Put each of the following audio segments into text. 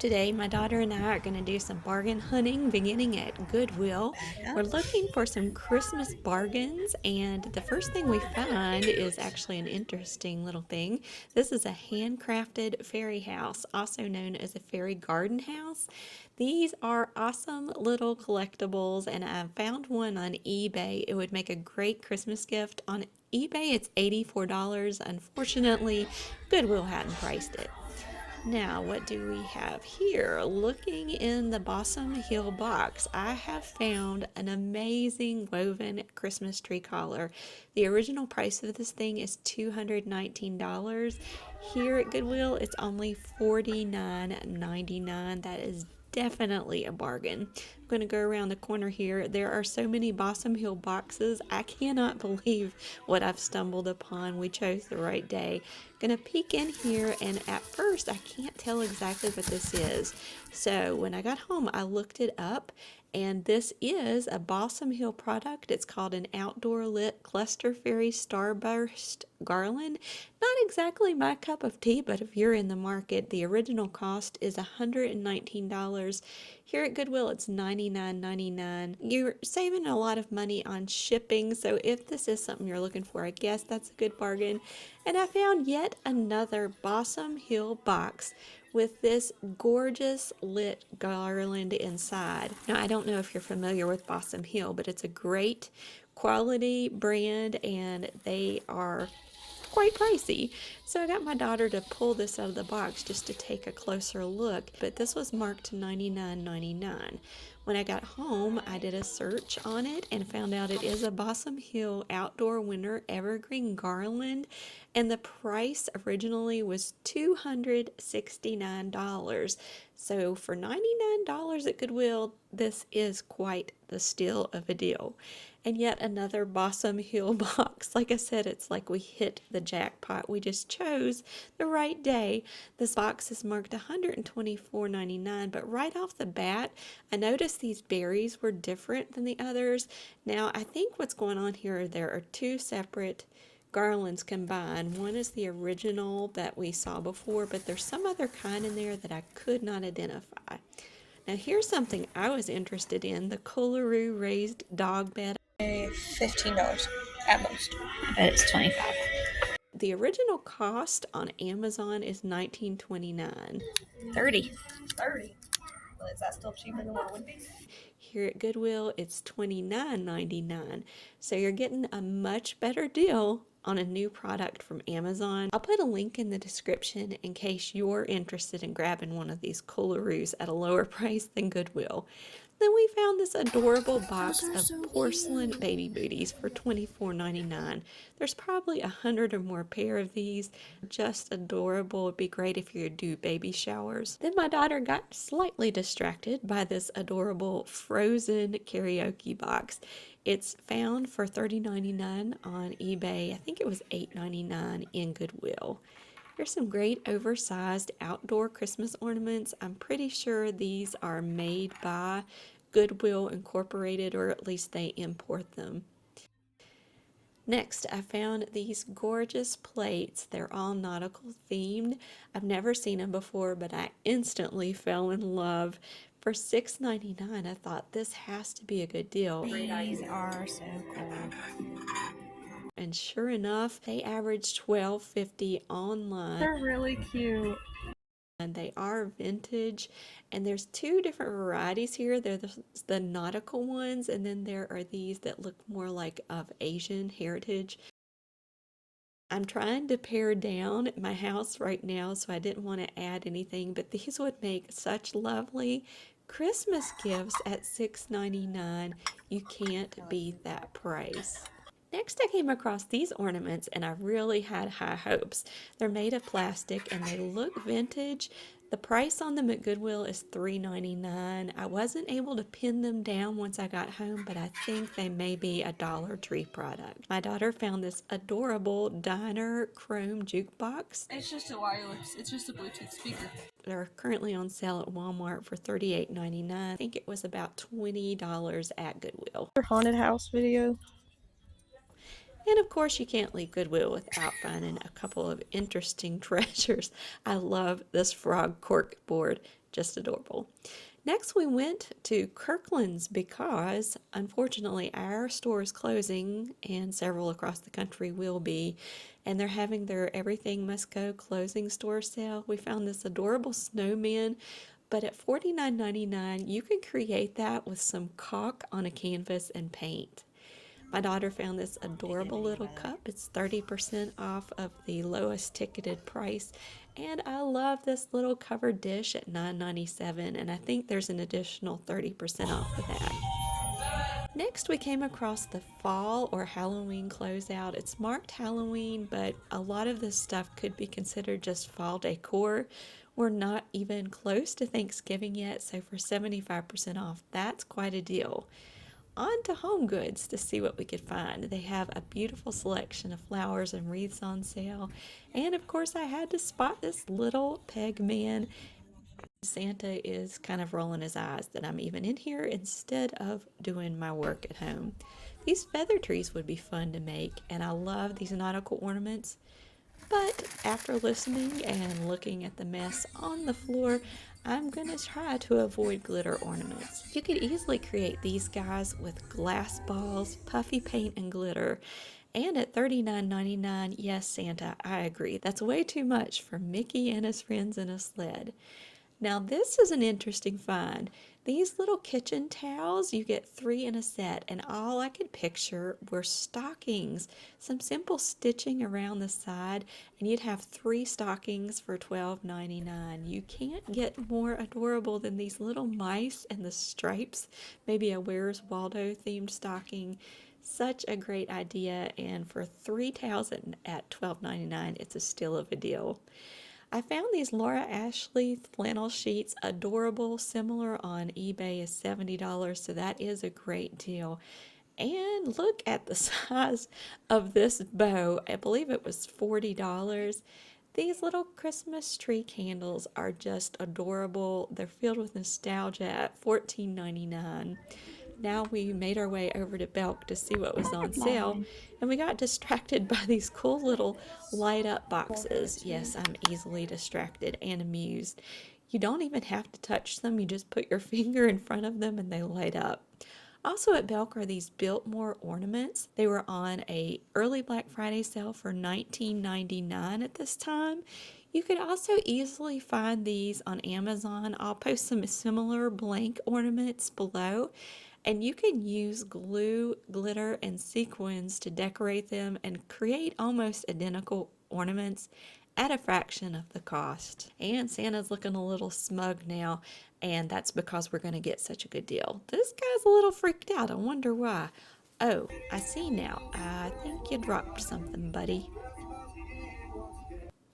Today, my daughter and I are going to do some bargain hunting beginning at Goodwill. We're looking for some Christmas bargains, and the first thing we find is actually an interesting little thing. This is a handcrafted fairy house, also known as a fairy garden house. These are awesome little collectibles, and I found one on eBay. It would make a great Christmas gift. On eBay, it's $84. Unfortunately, Goodwill hadn't priced it. Now, what do we have here? Looking in the Balsam Hill box, I have found an amazing woven Christmas tree collar. The original price of this thing is $219. Here at Goodwill, it's only $49.99. That is definitely a bargain. I'm going to go around the corner here. There are so many Balsam Hill boxes. I cannot believe what I've stumbled upon. We chose the right day. Gonna peek in here, and at first I can't tell exactly what this is. So when I got home, I looked it up, and this is a Balsam Hill product. It's called an outdoor lit cluster fairy starburst garland. Not exactly my cup of tea, but if you're in the market, the original cost is $119. Here at Goodwill, it's $99.99. You're saving a lot of money on shipping, so if this is something you're looking for, I guess that's a good bargain. And I found yet another Balsam Hill box with this gorgeous lit garland inside. Now, I don't know if you're familiar with Balsam Hill, but it's a great quality brand, and they are quite pricey. So I got my daughter to pull this out of the box just to take a closer look, but this was marked $99.99. When I got home, I did a search on it and found out it is a Balsam Hill outdoor winter evergreen garland, and the price originally was $269. So for $99 at Goodwill, this is quite the steal of a deal. And yet another Balsam Hill box. Like I said, it's like we hit the jackpot. We just chose the right day. This box is marked $124.99, but right off the bat, I noticed these berries were different than the others. Now, I think what's going on here, there are two separate garlands combined. One is the original that we saw before, but there's some other kind in there that I could not identify. Now, here's something I was interested in, the Koolaroo raised dog bed. $15 at most. I bet it's 25. The original cost on Amazon is $19.29. 30. 30. Well, is that still cheaper than what it would be? Here at Goodwill, it's $29.99. So you're getting a much better deal on a new product from Amazon. I'll put a link in the description in case you're interested in grabbing one of these Koolaroos at a lower price than Goodwill. Then we found this adorable box of porcelain baby booties for $24.99. There's probably 100 or more pair of these. Just adorable. It'd be great if you do baby showers. Then my daughter got slightly distracted by this adorable frozen karaoke box. It's found for $30.99 on eBay. I think it was $8.99 in Goodwill. Here's some great oversized outdoor Christmas ornaments. I'm pretty sure these are made by Goodwill Incorporated, or at least they import them. Next, I found these gorgeous plates. They're all nautical themed. I've never seen them before, but I instantly fell in love. For $6.99, I thought this has to be a good deal. These are so cool. And sure enough, they average $12.50 online. They're really cute. And they are vintage, and there's two different varieties here. They're the nautical ones, and then there are these that look more like of Asian heritage. I'm trying to pare down my house right now, so I didn't want to add anything, but these would make such lovely Christmas gifts at $6.99. You can't beat that price. Next, I came across these ornaments, and I really had high hopes. They're made of plastic, and they look vintage. The price on them at Goodwill is $3.99. I wasn't able to pin them down once I got home, but I think they may be a Dollar Tree product. My daughter found this adorable diner chrome jukebox. It's just a wireless. It's just a Bluetooth speaker. They're currently on sale at Walmart for $38.99. I think it was about $20 at Goodwill. Your haunted house video. And of course, you can't leave Goodwill without finding a couple of interesting treasures. I love this frog cork board. Just adorable. Next, we went to Kirkland's because, unfortunately, our store is closing and several across the country will be. And they're having their Everything Must Go closing store sale. We found this adorable snowman, but at $49.99, you can create that with some caulk on a canvas and paint. My daughter found this adorable little cup. It's 30% off of the lowest ticketed price. And I love this little covered dish at $9.97, and I think there's an additional 30% off of that. Next, we came across the fall or Halloween closeout. It's marked Halloween, but a lot of this stuff could be considered just fall decor. We're not even close to Thanksgiving yet, so for 75% off, that's quite a deal. On to HomeGoods to see what we could find. They have a beautiful selection of flowers and wreaths on sale. And of course, I had to spot this little peg man. Santa is kind of rolling his eyes that I'm even in here instead of doing my work at home. These feather trees would be fun to make, and I love these nautical ornaments. But after listening and looking at the mess on the floor, I'm going to try to avoid glitter ornaments. You could easily create these guys with glass balls, puffy paint, and glitter. And at $39.99, yes, Santa, I agree. That's way too much for Mickey and his friends in a sled. Now, this is an interesting find. These little kitchen towels, you get 3 in a set, and all I could picture were stockings. Some simple stitching around the side, and you'd have 3 stockings for $12.99. You can't get more adorable than these little mice and the stripes. Maybe a Where's Waldo themed stocking. Such a great idea, and for 3 towels at $12.99, it's a steal of a deal. I found these Laura Ashley flannel sheets adorable. Similar on eBay is $70, so that is a great deal. And look at the size of this bow. I believe it was $40. These little Christmas tree candles are just adorable. They're filled with nostalgia at $14.99. Now we made our way over to Belk to see what was on sale, and we got distracted by these cool little light up boxes. Yes, I'm easily distracted and amused. You don't even have to touch them, you just put your finger in front of them and they light up. Also at Belk are these Biltmore ornaments. They were on a early Black Friday sale for $19.99 at this time. You could also easily find these on Amazon. I'll post some similar blank ornaments below. And you can use glue, glitter, and sequins to decorate them and create almost identical ornaments at a fraction of the cost. And Santa's looking a little smug now, and that's because we're going to get such a good deal. This guy's a little freaked out. I wonder why. Oh, I see now. I think you dropped something, buddy.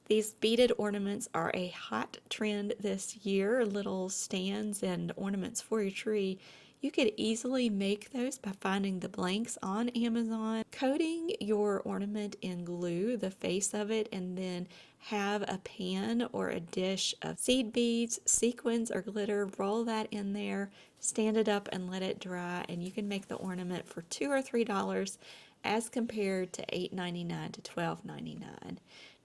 These beaded ornaments are a hot trend this year, little stands and ornaments for your tree. You could easily make those by finding the blanks on Amazon, coating your ornament in glue, the face of it, and then have a pan or a dish of seed beads, sequins, or glitter. Roll that in there, stand it up, and let it dry, and you can make the ornament for $2 or $3 as compared to $8.99 to $12.99.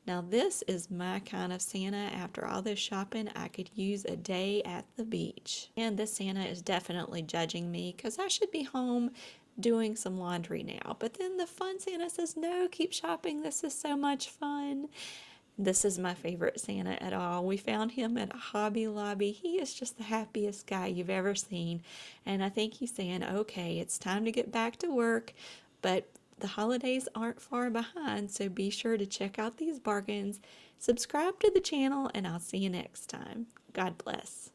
Now this is my kind of Santa. After all this shopping, I could use a day at the beach. And this Santa is definitely judging me because I should be home doing some laundry now. But then the fun Santa says, no, keep shopping. This is so much fun. This is my favorite Santa at all. We found him at Hobby Lobby. He is just the happiest guy you've ever seen. And I think he's saying, okay, it's time to get back to work. But the holidays aren't far behind, so be sure to check out these bargains, subscribe to the channel, and I'll see you next time. God bless.